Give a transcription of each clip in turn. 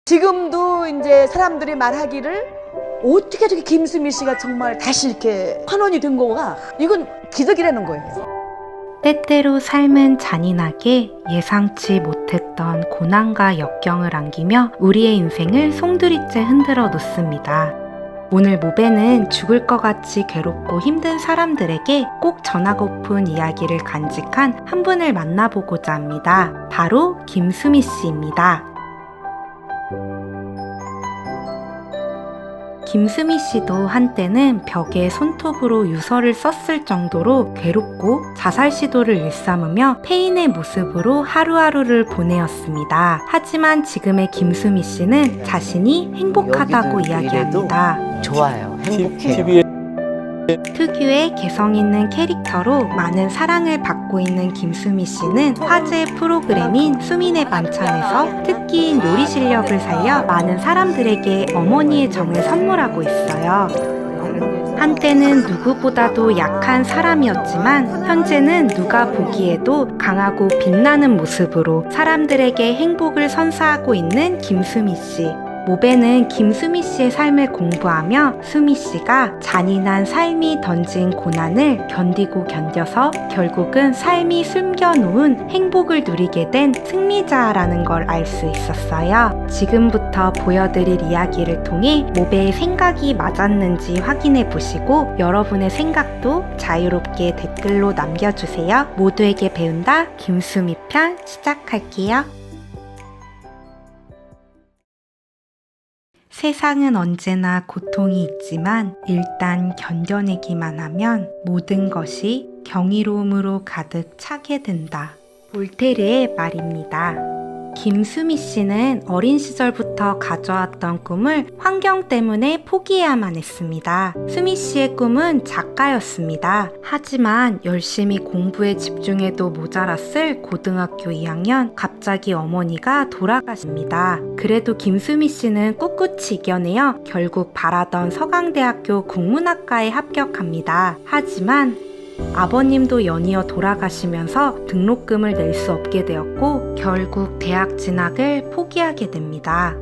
지금도 이제 사람들이 말하기를 어떻게 저렇게 김수미 씨가 정말 다시 이렇게 환원이 된 거가 이건 기적이라는 거예요. 때때로 삶은 잔인하게 예상치 못했던 고난과 역경을 안기며 우리의 인생을 송두리째 흔들어 놓습니다. 오늘 모베는 죽을 것 같이 괴롭고 힘든 사람들에게 꼭 전하고픈 이야기를 간직한 한 분을 만나보고자 합니다. 바로 김수미 씨입니다. 김수미 씨도 한때는 벽에 손톱으로 유서를 썼을 정도로 괴롭고 자살 시도를 일삼으며 페인의 모습으로 하루하루를 보내었습니다. 하지만 지금의 김수미 씨는 자신이 행복하다고 이야기합니다. 좋아요. 행복해요. TV에 특유의 개성 있는 캐릭터로 많은 사랑을 받고 있는 김수미 씨는 화제 프로그램인 수민의 반찬에서 특기인 요리 실력을 살려 많은 사람들에게 어머니의 정을 선물하고 있어요. 한때는 누구보다도 약한 사람이었지만 현재는 누가 보기에도 강하고 빛나는 모습으로 사람들에게 행복을 선사하고 있는 김수미 씨. 모베는 김수미 씨의 삶을 공부하며 수미 씨가 잔인한 삶이 던진 고난을 견디고 견뎌서 결국은 삶이 숨겨놓은 행복을 누리게 된 승리자라는 걸 알 수 있었어요. 지금부터 보여드릴 이야기를 통해 모베의 생각이 맞았는지 확인해 보시고 여러분의 생각도 자유롭게 댓글로 남겨주세요. 모두에게 배운다 김수미 편 시작할게요. 세상은 언제나 고통이 있지만 일단 견뎌내기만 하면 모든 것이 경이로움으로 가득 차게 된다. 볼테르의 말입니다. 김수미 씨는 어린 시절부터 가져왔던 꿈을 환경 때문에 포기해야만 했습니다. 수미 씨의 꿈은 작가였습니다. 하지만 열심히 공부에 집중해도 모자랐을 고등학교 2학년 갑자기 어머니가 돌아가십니다. 그래도 김수미 씨는 꿋꿋이 이겨내어 결국 바라던 서강대학교 국문학과에 합격합니다. 하지만 아버님도 연이어 돌아가시면서 등록금을 낼 수 없게 되었고 결국 대학 진학을 포기하게 됩니다.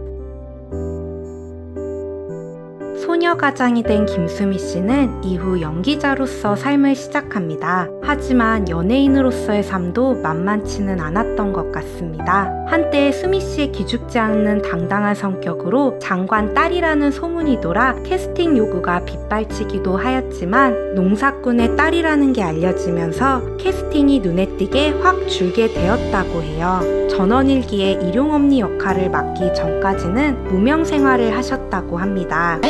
소녀가장이 된 김수미 씨는 이후 연기자로서 삶을 시작합니다. 하지만 연예인으로서의 삶도 만만치는 않았던 것 같습니다. 한때 수미 씨의 기죽지 않는 당당한 성격으로 장관 딸이라는 소문이 돌아 캐스팅 요구가 빗발치기도 하였지만 농사꾼의 딸이라는 게 알려지면서 캐스팅이 눈에 띄게 확 줄게 되었다고 해요. 전원일기에 일용엄니 역할을 맡기 전까지는 무명 생활을 하셨다고 합니다.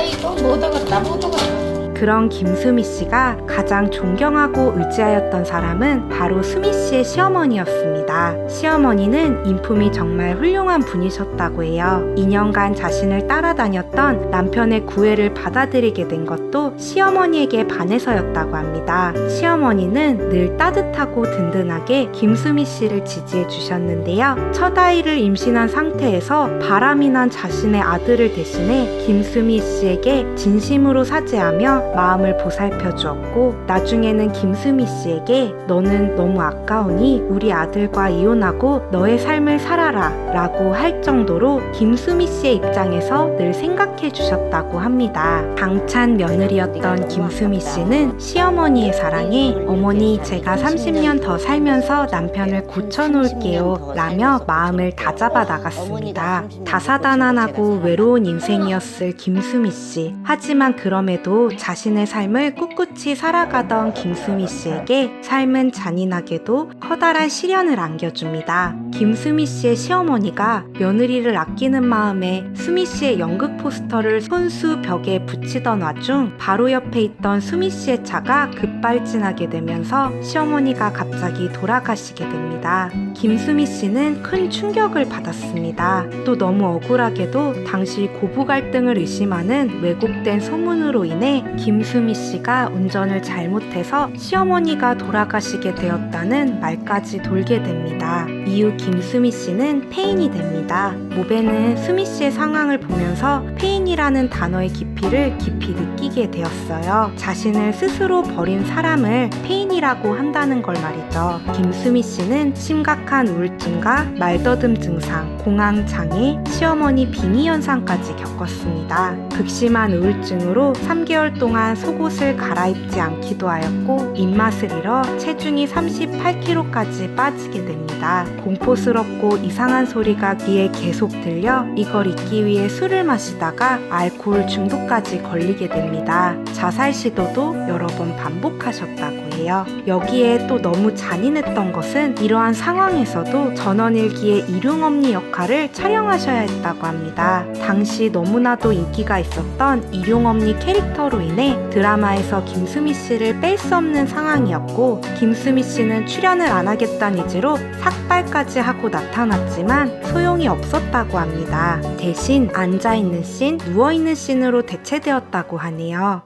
그런 김수미 씨가 가장 존경하고 의지하였던 사람은 바로 수미 씨의 시어머니였습니다. 시어머니는 인품이 정말 훌륭한 분이셨다고 해요. 2년간 자신을 따라다녔던 남편의 구애를 받아들이게 된 것도 시어머니에게 반해서였다고 합니다. 시어머니는 늘 따뜻하고 든든하게 김수미 씨를 지지해 주셨는데요. 첫 아이를 임신한 상태에서 바람이 난 자신의 아들을 대신해 김수미 씨에게 진심으로 사죄하며 마음을 보살펴 주었고 나중에는 김수미 씨에게 너는 너무 아까우니 우리 아들과 이혼하고 너의 삶을 살아라 라고 할 정도로 김수미 씨의 입장에서 늘 생각해 주셨다고 합니다. 당찬 며느리였던 김수미 씨는 시어머니의 사랑에 어머니 제가 30년 더 살면서 남편을 고쳐놓을게요 라며 마음을 다잡아 나갔습니다. 다사다난하고 외로운 인생이었을 김수미 씨. 하지만 그럼에도 자신의 삶을 꿋꿋이 살아가던 김수미 씨에게 삶은 잔인하게도 커다란 시련을 안겨줍니다. 김수미 씨의 시어머니가 며느리를 아끼는 마음에 수미 씨의 연극 포스터를 손수 벽에 붙이던 와중 바로 옆에 있던 수미 씨의 차가 급발진하게 되면서 시어머니가 갑자기 돌아가시게 됩니다. 김수미 씨는 큰 충격을 받았습니다. 또 너무 억울하게도 당시 고부 갈등을 의심하는 왜곡된 소문으로 인해 김수미 씨가 운전을 잘못해서 시어머니가 돌아가시게 되었다는 말까지 돌게 됩니다. 이후 김수미 씨는 폐인이 됩니다. 모베는 수미 씨의 상황을 보면서 폐인이라는 단어의 깊이를 깊이 느끼게 되었어요. 자신을 스스로 버린 사람을 폐인이라고 한다는 걸 말이죠. 김수미 씨는 심각한 우울증과 말더듬 증상, 공황장애, 시어머니 빙의 현상까지 겪었습니다. 극심한 우울증으로 3개월 동안 속옷을 갈아입지 않기도 하였고 입맛을 잃어 체중이 38kg까지 빠지게 됩니다. 공포스럽고 이상한 소리가 귀에 계속 들려 이걸 잊기 위해 술을 마시다가 알코올 중독까지 걸리게 됩니다. 자살 시도도 여러 번 반복하셨다고 해요. 여기에 또 너무 잔인했던 것은 이러한 상황에서도 전원일기의 일용엄니 역할을 촬영하셔야 했다고 합니다. 당시 너무나도 인기가 있었던 일용엄니 캐릭터로 인해 드라마에서 김수미 씨를 뺄 수 없는 상황이었고 김수미 씨는 출연을 안 하겠다는 의지로 삭발까지 하고 나타났지만 소용이 없었다고 합니다. 대신 앉아있는 씬, 누워있는 씬으로 대체되었다고 하네요.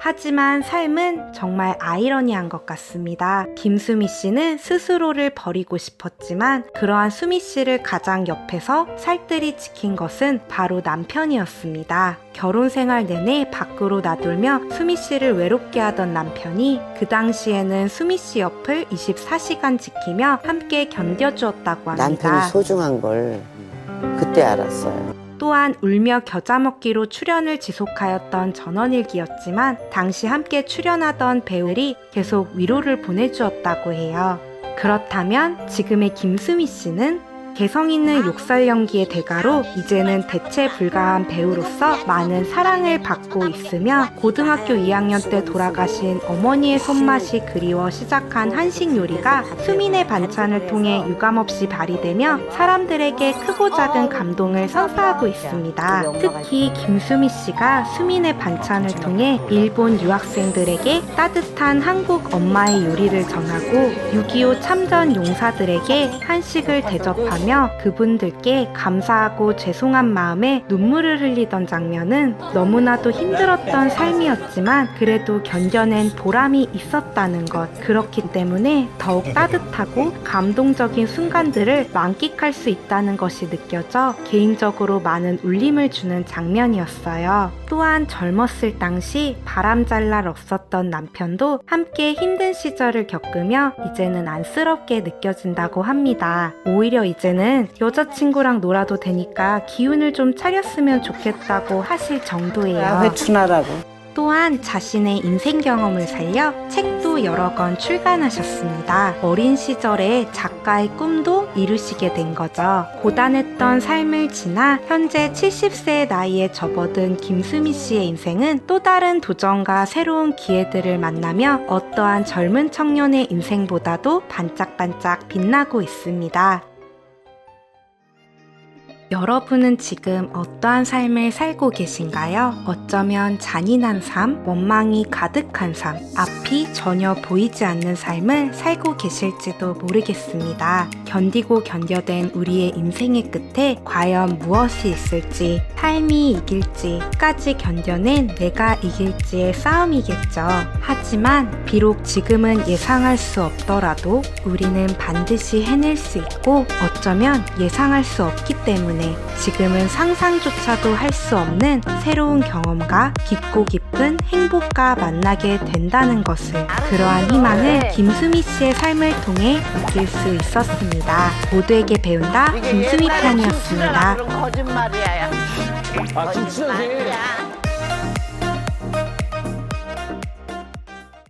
하지만 삶은 정말 아이러니한 것 같습니다. 김수미 씨는 스스로를 버리고 싶었지만 그러한 수미 씨를 가장 옆에서 살뜰히 지킨 것은 바로 남편이었습니다. 결혼 생활 내내 밖으로 나돌며 수미 씨를 외롭게 하던 남편이 그 당시에는 수미 씨 옆을 24시간 지키며 함께 견뎌주었다고 합니다. 남편이 소중한 걸 그때 알았어요. 또한 울며 겨자 먹기로 출연을 지속하였던 전원일기였지만 당시 함께 출연하던 배우들이 계속 위로를 보내주었다고 해요. 그렇다면 지금의 김수미 씨는 개성 있는 욕설 연기의 대가로 이제는 대체 불가한 배우로서 많은 사랑을 받고 있으며 고등학교 2학년 때 돌아가신 어머니의 손맛이 그리워 시작한 한식 요리가 수민의 반찬을 통해 유감없이 발휘되며 사람들에게 크고 작은 감동을 선사하고 있습니다. 특히 김수미 씨가 수민의 반찬을 통해 일본 유학생들에게 따뜻한 한국 엄마의 요리를 전하고 6.25 참전 용사들에게 한식을 대접하며 그분들께 감사하고 죄송한 마음에 눈물을 흘리던 장면은 너무나도 힘들었던 삶이었지만 그래도 견뎌낸 보람이 있었다는 것. 그렇기 때문에 더욱 따뜻하고 감동적인 순간들을 만끽할 수 있다는 것이 느껴져 개인적으로 많은 울림을 주는 장면이었어요. 또한 젊었을 당시 바람잘 날 없었던 남편도 함께 힘든 시절을 겪으며 이제는 안쓰럽게 느껴진다고 합니다. 오히려 이제는 여자친구랑 놀아도 되니까 기운을 좀 차렸으면 좋겠다고 하실 정도예요. 회춘하라고. 또한 자신의 인생 경험을 살려 책도 여러 권 출간하셨습니다. 어린 시절에 작가의 꿈도 이루시게 된 거죠. 고단했던 삶을 지나 현재 70세의 나이에 접어든 김수미 씨의 인생은 또 다른 도전과 새로운 기회들을 만나며 어떠한 젊은 청년의 인생보다도 반짝반짝 빛나고 있습니다. 여러분은 지금 어떠한 삶을 살고 계신가요? 어쩌면 잔인한 삶, 원망이 가득한 삶, 앞이 전혀 보이지 않는 삶을 살고 계실지도 모르겠습니다. 견디고 견뎌낸 우리의 인생의 끝에 과연 무엇이 있을지, 삶이 이길지, 끝까지 견뎌낸 내가 이길지의 싸움이겠죠. 하지만 비록 지금은 예상할 수 없더라도 우리는 반드시 해낼 수 있고 어쩌면 예상할 수 없기 때문에 지금은 상상조차도 할 수 없는 새로운 경험과 깊고 깊은 행복과 만나게 된다는 것을, 그러한 희망을 김수미 씨의 삶을 통해 느낄 수 있었습니다. 모두에게 배운다 김수미 편이었습니다. 거짓말이야. 아, 김수정님.